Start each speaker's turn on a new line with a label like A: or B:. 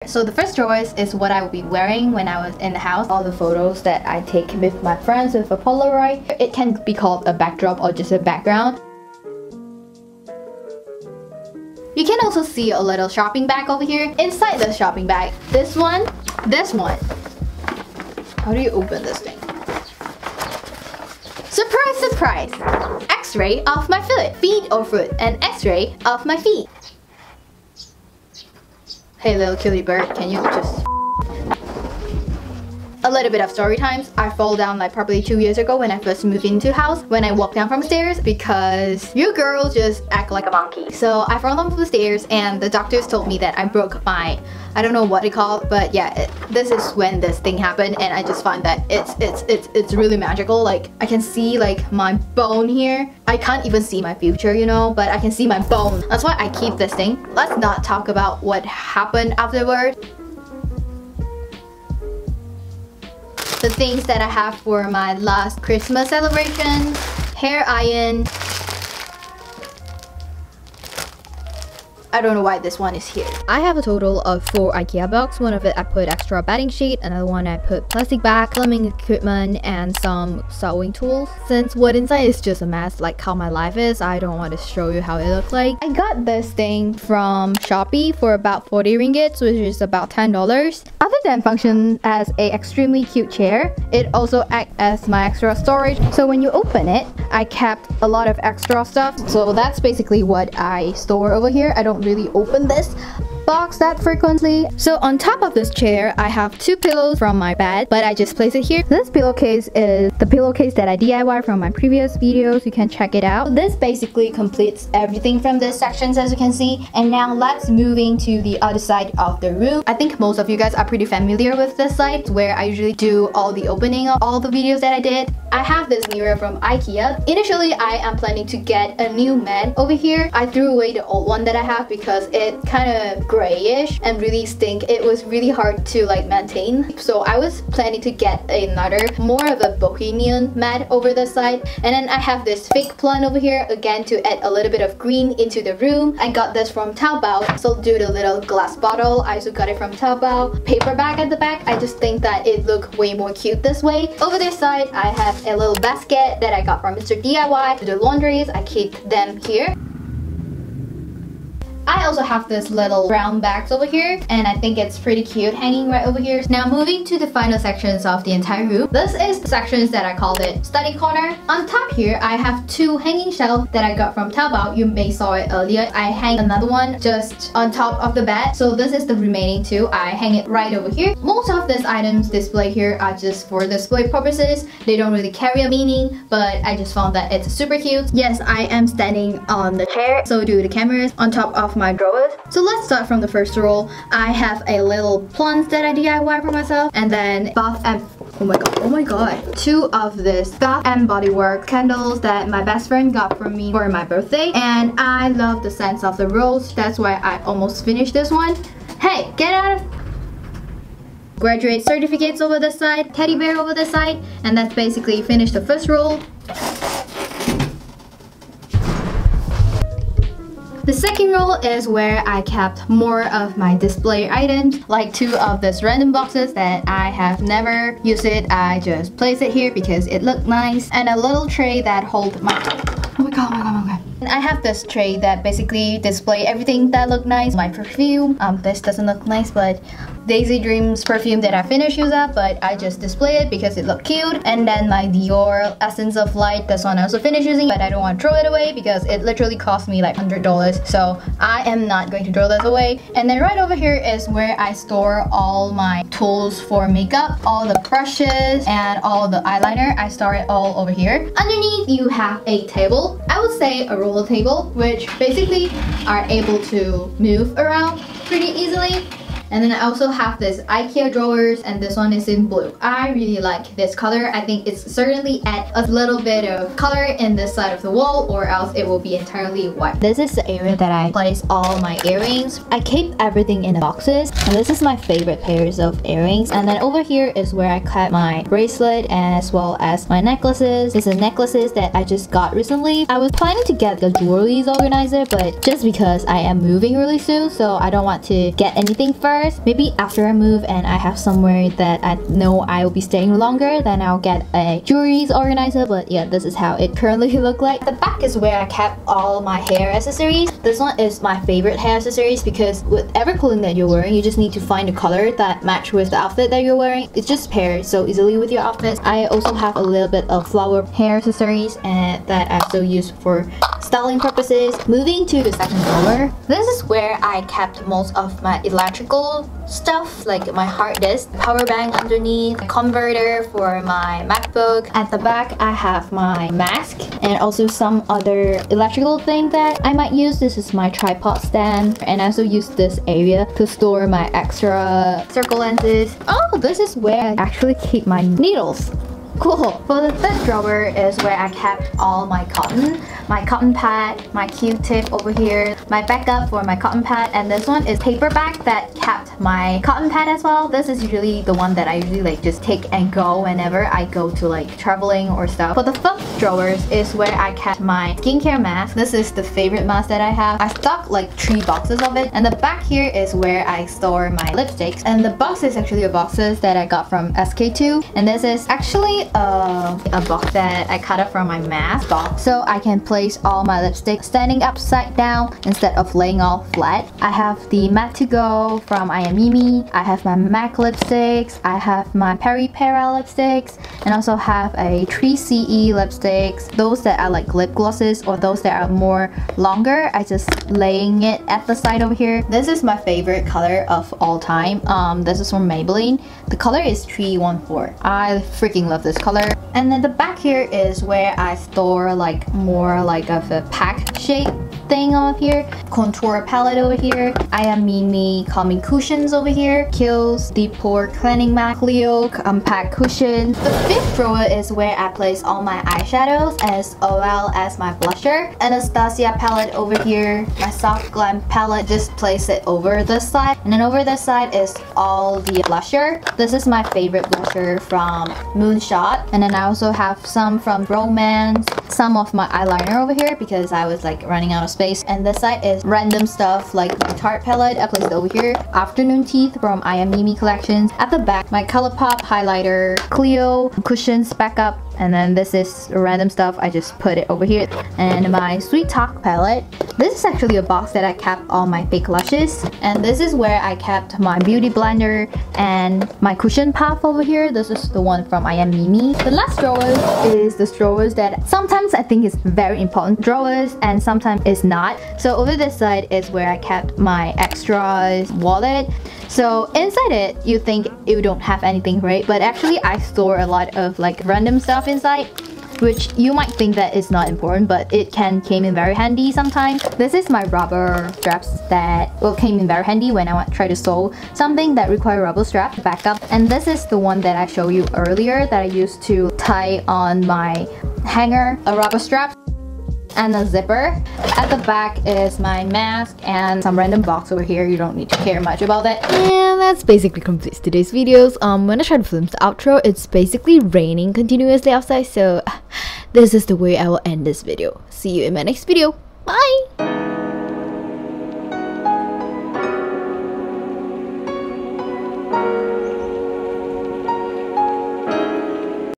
A: So the first drawer is what I will be wearing when I was in the house. All the photos that I take with my friends with a Polaroid. It can be called a backdrop or just a background. You can also see a little shopping bag over here. Inside the shopping bag, this one. How do you open this thing? Surprise, surprise! X-ray of my foot. Feet or foot. An X-ray of my feet. Hey little cutie bird, can you just... A little bit of story times. I fell down like probably 2 years ago when I first moved into the house. When I walked down from the stairs because you girls just act like a monkey. So I fell down from the stairs and the doctors told me that I broke my... I don't know what it called, but yeah, this is when this thing happened, and I just find that it's really magical. Like I can see like my bone here. I can't even see my future, you know, but I can see my bone. That's why I keep this thing. Let's not talk about what happened afterward. The things that I have for my last Christmas celebration: hair iron. I don't know why this one is here. I have a total of 4 IKEA boxes. One of it I put extra bedding sheet, another one I put plastic bag, plumbing equipment, and some sewing tools. Since what inside is just a mess, like how my life is, I don't want to show you how it looks like. I got this thing from Shopee for about 40 ringgits, which is about $10. Other than function as a extremely cute chair, it also acts as my extra storage. So when you open it, I kept a lot of extra stuff. So that's basically what I store over here. I don't really open this box that frequently. So on top of this chair, I have 2 pillows from my bed, but I just place it here. This pillowcase is the pillowcase that I DIY from my previous videos. You can check it out. This basically completes everything from this sections, as you can see. And now let's moving to the other side of the room. I think most of you guys are pretty familiar with this side where I usually do all the opening of all the videos that I did. I have this mirror from IKEA. Initially, I am planning to get a new mat over here. I threw away the old one that I have because it kind of grayish and really stink. It was really hard to like maintain. So I was planning to get another more of a bohemian mat over this side. And then I have this fake plant over here again to add a little bit of green into the room. I got this from Taobao. So do the little glass bottle. I also got it from Taobao. Paper bag at the back. I just think that it looked way more cute this way. Over this side, I have a little basket that I got from Mr. DIY. The laundries, I keep them here. I also have this little brown bags over here, and I think it's pretty cute hanging right over here. Now moving to the final sections of the entire room. This is the sections that I called it study corner. On top here, I have 2 hanging shelves that I got from Taobao. You may saw it earlier. I hang another one just on top of the bed. So this is the remaining 2. I hang it right over here. Most of these items displayed here are just for display purposes. They don't really carry a meaning, but I just found that it's super cute. Yes, I am standing on the chair, so do the cameras on top of my drawers. So let's start from the first roll. I have a little plant that I DIY for myself, and then bath and oh my god, 2 of this Bath and Body Works candles that my best friend got for me for my birthday, and I love the scent of the rose. That's why I almost finished this one. Hey, get out of... Graduate certificates over this side, teddy bear over this side, and that's basically finished the first roll. The second roll is where I kept more of my display items, like 2 of these random boxes that I have never used it. I just place it here because it looked nice, and a little tray that hold my... Oh my god, oh my god, oh my god. And I have this tray that basically display everything that look nice. My perfume, this doesn't look nice, but Daisy Dreams perfume that I finished use up, but I just display it because it looked cute. And then my Dior Essence of Light, this one I also finished using, but I don't want to throw it away because it literally cost me like $100. So I am not going to throw this away. And then right over here is where I store all my tools for makeup, all the brushes and all the eyeliner. I store it all over here. Underneath you have a table. I would say a roller table, which basically are able to move around pretty easily. And then I also have this IKEA drawers, and this one is in blue. I really like this color. I think it's certainly add a little bit of color in this side of the wall, or else it will be entirely white. This is the area that I place all my earrings. I keep everything in the boxes, and this is my favorite pairs of earrings. And then over here is where I kept my bracelet as well as my necklaces. These are necklaces that I just got recently. I was planning to get the jewelry organizer, but just because I am moving really soon, so I don't want to get anything first. accessories. Maybe after I move and I have somewhere that I know I will be staying longer, then I'll get a jewelry organizer. But yeah, this is how it currently look like. The back is where I kept all my hair accessories. This one is my favorite hair accessories because with every clothing that you're wearing, you just need to find a color that match with the outfit that you're wearing. It just pairs so easily with your outfits. I also have a little bit of flower hair accessories and that I also use for styling purposes. Moving to the second drawer, this is where I kept most of my electrical stuff, like my hard disk, power bank underneath, a converter for my MacBook. At the back, I have my mask and also some other electrical thing that I might use. This is my tripod stand, and I also use this area to store my extra circle lenses. Oh, this is where I actually keep my needles. Cool. For the third drawer is where I kept all my cotton pad, my Q-tip over here, my backup for my cotton pad, and this one is paper bag that kept my cotton pad as well. This is usually the one that I usually like just take and go whenever I go to like traveling or stuff. For the fifth drawers is where I kept my skincare mask. This is the favorite mask that I have. I stocked like 3 boxes of it, and the back here is where I store my lipsticks, and the box is actually a boxes that I got from SK2, and this is actually a box that I cut up from my mask box, so I can place all my lipsticks standing upside down instead of laying all flat. I have the Matte to Go from I Am Mimi. I have my MAC lipsticks. I have my Peri Para lipsticks, and also have a 3CE lipsticks. Those that are like lip glosses or those that are more longer, I just laying it at the side over here. This is my favorite color of all time. This is from Maybelline. The color is 314. I freaking love this color. And then the back here is where I store like more like of a pack shape thing over here, contour palette over here, I Am Mimi calming cushions over here, Kiehl's deep pore cleansing mask, Clio compact cushion. The fifth drawer is where I place all my eyeshadows as well as my blusher. Anastasia palette over here, my soft glam palette, just place it over this side, and then over this side is all the blusher. This is my favorite blusher from Moonshot, and then I also have some from Romance, some of my eyeliner over here because I was like running out of space, and this side is random stuff like my Tarte palette. I placed it over here. Afternoon Teeth from I Am Mimi collections. At the back, my ColourPop highlighter, Clio cushions backup, and then this is random stuff. I just put it over here. And my Sweet Talk palette. This is actually a box that I kept all my fake lashes, and this is where I kept my beauty blender and my cushion puff over here. This is the one from I Am Mimi. The last drawer is the drawers that sometimes I think is very important drawers and sometimes it's not. So over this side is where I kept my extras wallet. So inside it, you think you don't have anything, right? But actually I store a lot of like random stuff inside, which you might think that is not important, but it came in very handy sometimes. This is my rubber straps that came in very handy when I want to try to sew something that require rubber strap backup. And this is the one that I showed you earlier that I used to tie on my hanger, a rubber strap and a zipper. At the back is my mask and some random box over here. You don't need to care much about that. And that's basically completes today's videos. When I try to film the outro, it's basically raining continuously outside, so this is the way I will end this video. See you in my next video. Bye!